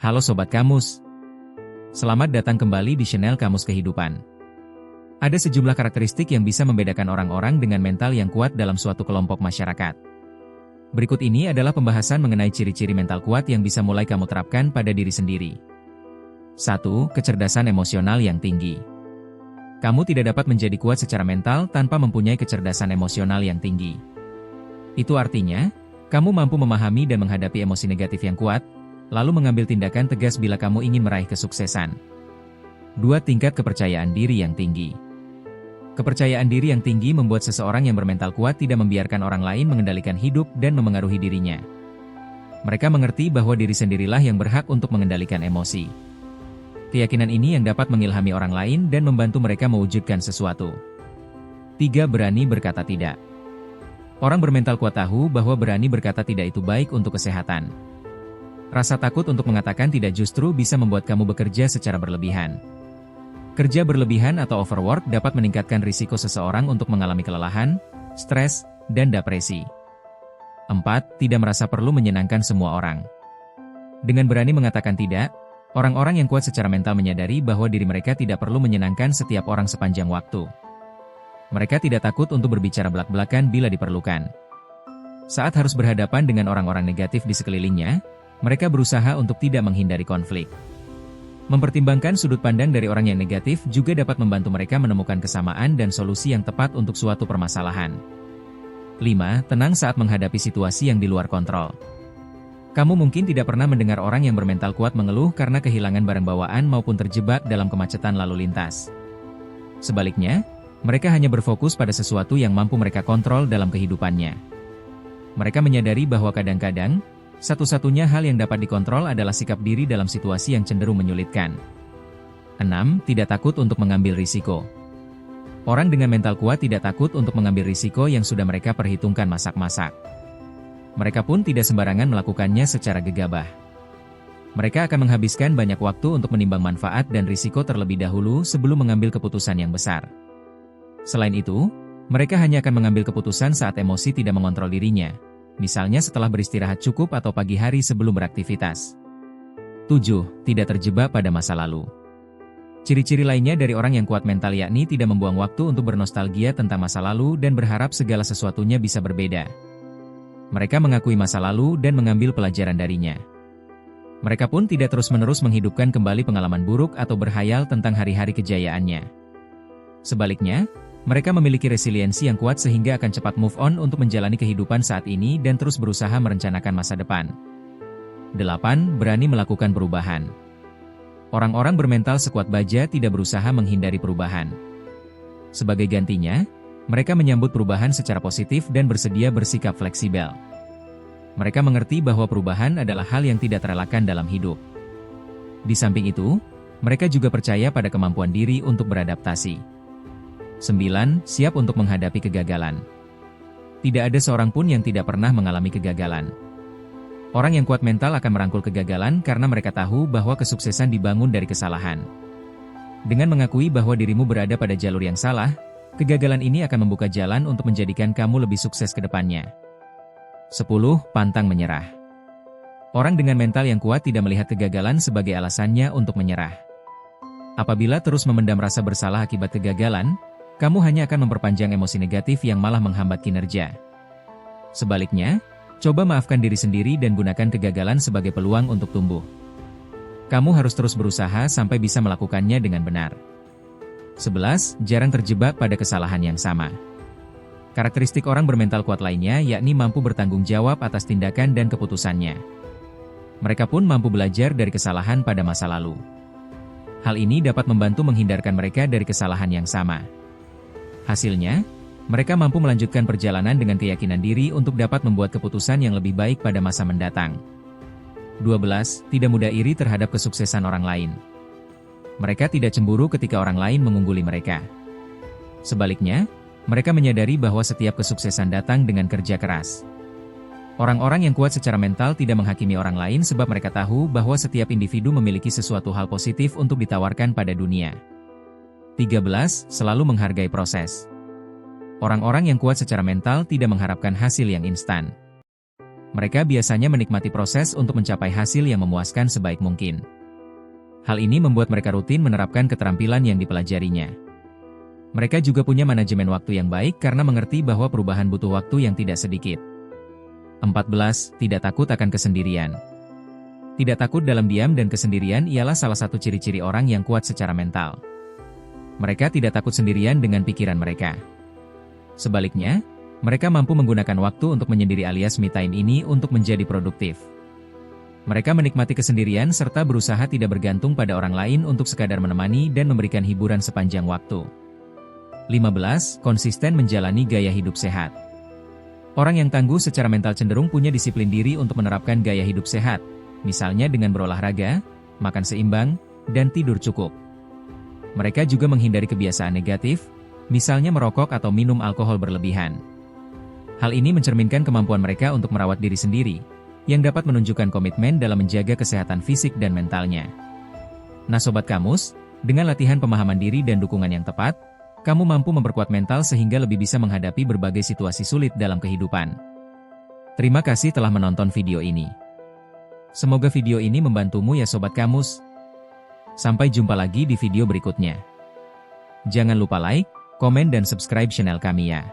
Halo Sobat Kamus. Selamat datang kembali di channel Kamus Kehidupan. Ada sejumlah karakteristik yang bisa membedakan orang-orang dengan mental yang kuat dalam suatu kelompok masyarakat. Berikut ini adalah pembahasan mengenai ciri-ciri mental kuat yang bisa mulai kamu terapkan pada diri sendiri. 1. Kecerdasan emosional yang tinggi. Kamu tidak dapat menjadi kuat secara mental tanpa mempunyai kecerdasan emosional yang tinggi. Itu artinya, kamu mampu memahami dan menghadapi emosi negatif yang kuat, lalu mengambil tindakan tegas bila kamu ingin meraih kesuksesan. 2. Tingkat kepercayaan diri yang tinggi. Kepercayaan diri yang tinggi membuat seseorang yang bermental kuat tidak membiarkan orang lain mengendalikan hidup dan memengaruhi dirinya. Mereka mengerti bahwa diri sendirilah yang berhak untuk mengendalikan emosi. Keyakinan ini yang dapat mengilhami orang lain dan membantu mereka mewujudkan sesuatu. 3. Berani berkata tidak. Orang bermental kuat tahu bahwa berani berkata tidak itu baik untuk kesehatan. Rasa takut untuk mengatakan tidak justru bisa membuat kamu bekerja secara berlebihan. Kerja berlebihan atau overwork dapat meningkatkan risiko seseorang untuk mengalami kelelahan, stres, dan depresi. 4. Tidak merasa perlu menyenangkan semua orang. Dengan berani mengatakan tidak, orang-orang yang kuat secara mental menyadari bahwa diri mereka tidak perlu menyenangkan setiap orang sepanjang waktu. Mereka tidak takut untuk berbicara belak-belakan bila diperlukan. Saat harus berhadapan dengan orang-orang negatif di sekelilingnya, mereka berusaha untuk tidak menghindari konflik. Mempertimbangkan sudut pandang dari orang yang negatif juga dapat membantu mereka menemukan kesamaan dan solusi yang tepat untuk suatu permasalahan. 5. Tenang saat menghadapi situasi yang di luar kontrol. Kamu mungkin tidak pernah mendengar orang yang bermental kuat mengeluh karena kehilangan barang bawaan maupun terjebak dalam kemacetan lalu lintas. Sebaliknya, mereka hanya berfokus pada sesuatu yang mampu mereka kontrol dalam kehidupannya. Mereka menyadari bahwa kadang-kadang, satu-satunya hal yang dapat dikontrol adalah sikap diri dalam situasi yang cenderung menyulitkan. 6. Tidak takut untuk mengambil risiko. Orang dengan mental kuat tidak takut untuk mengambil risiko yang sudah mereka perhitungkan masak-masak. Mereka pun tidak sembarangan melakukannya secara gegabah. Mereka akan menghabiskan banyak waktu untuk menimbang manfaat dan risiko terlebih dahulu sebelum mengambil keputusan yang besar. Selain itu, mereka hanya akan mengambil keputusan saat emosi tidak mengontrol dirinya, misalnya setelah beristirahat cukup atau pagi hari sebelum beraktivitas. 7. Tidak terjebak pada masa lalu. Ciri-ciri lainnya dari orang yang kuat mental yakni tidak membuang waktu untuk bernostalgia tentang masa lalu dan berharap segala sesuatunya bisa berbeda. Mereka mengakui masa lalu dan mengambil pelajaran darinya. Mereka pun tidak terus-menerus menghidupkan kembali pengalaman buruk atau berhayal tentang hari-hari kejayaannya. Sebaliknya, mereka memiliki resiliensi yang kuat sehingga akan cepat move on untuk menjalani kehidupan saat ini dan terus berusaha merencanakan masa depan. 8. Berani melakukan perubahan. Orang-orang bermental sekuat baja tidak berusaha menghindari perubahan. Sebagai gantinya, mereka menyambut perubahan secara positif dan bersedia bersikap fleksibel. Mereka mengerti bahwa perubahan adalah hal yang tidak terelakkan dalam hidup. Di samping itu, mereka juga percaya pada kemampuan diri untuk beradaptasi. 9. Siap untuk menghadapi kegagalan. Tidak ada seorang pun yang tidak pernah mengalami kegagalan. Orang yang kuat mental akan merangkul kegagalan karena mereka tahu bahwa kesuksesan dibangun dari kesalahan. Dengan mengakui bahwa dirimu berada pada jalur yang salah, kegagalan ini akan membuka jalan untuk menjadikan kamu lebih sukses ke depannya. 10. Pantang menyerah. Orang dengan mental yang kuat tidak melihat kegagalan sebagai alasannya untuk menyerah. Apabila terus memendam rasa bersalah akibat kegagalan, kamu hanya akan memperpanjang emosi negatif yang malah menghambat kinerja. Sebaliknya, coba maafkan diri sendiri dan gunakan kegagalan sebagai peluang untuk tumbuh. Kamu harus terus berusaha sampai bisa melakukannya dengan benar. 11. Jarang terjebak pada kesalahan yang sama. Karakteristik orang bermental kuat lainnya yakni mampu bertanggung jawab atas tindakan dan keputusannya. Mereka pun mampu belajar dari kesalahan pada masa lalu. Hal ini dapat membantu menghindarkan mereka dari kesalahan yang sama. Hasilnya, mereka mampu melanjutkan perjalanan dengan keyakinan diri untuk dapat membuat keputusan yang lebih baik pada masa mendatang. 12. Tidak mudah iri terhadap kesuksesan orang lain. Mereka tidak cemburu ketika orang lain mengungguli mereka. Sebaliknya, mereka menyadari bahwa setiap kesuksesan datang dengan kerja keras. Orang-orang yang kuat secara mental tidak menghakimi orang lain sebab mereka tahu bahwa setiap individu memiliki sesuatu hal positif untuk ditawarkan pada dunia. 13. Selalu menghargai proses. Orang-orang yang kuat secara mental tidak mengharapkan hasil yang instan. Mereka biasanya menikmati proses untuk mencapai hasil yang memuaskan sebaik mungkin. Hal ini membuat mereka rutin menerapkan keterampilan yang dipelajarinya. Mereka juga punya manajemen waktu yang baik karena mengerti bahwa perubahan butuh waktu yang tidak sedikit. 14. Tidak takut akan kesendirian. Tidak takut dalam diam dan kesendirian ialah salah satu ciri-ciri orang yang kuat secara mental. Mereka tidak takut sendirian dengan pikiran mereka. Sebaliknya, mereka mampu menggunakan waktu untuk menyendiri alias me time ini untuk menjadi produktif. Mereka menikmati kesendirian serta berusaha tidak bergantung pada orang lain untuk sekadar menemani dan memberikan hiburan sepanjang waktu. 15. Konsisten menjalani gaya hidup sehat. Orang yang tangguh secara mental cenderung punya disiplin diri untuk menerapkan gaya hidup sehat, misalnya dengan berolahraga, makan seimbang, dan tidur cukup. Mereka juga menghindari kebiasaan negatif, misalnya merokok atau minum alkohol berlebihan. Hal ini mencerminkan kemampuan mereka untuk merawat diri sendiri, yang dapat menunjukkan komitmen dalam menjaga kesehatan fisik dan mentalnya. Nah Sobat Kamus, dengan latihan pemahaman diri dan dukungan yang tepat, kamu mampu memperkuat mental sehingga lebih bisa menghadapi berbagai situasi sulit dalam kehidupan. Terima kasih telah menonton video ini. Semoga video ini membantumu ya Sobat Kamus. Sampai jumpa lagi di video berikutnya. Jangan lupa like, komen dan subscribe channel kami ya.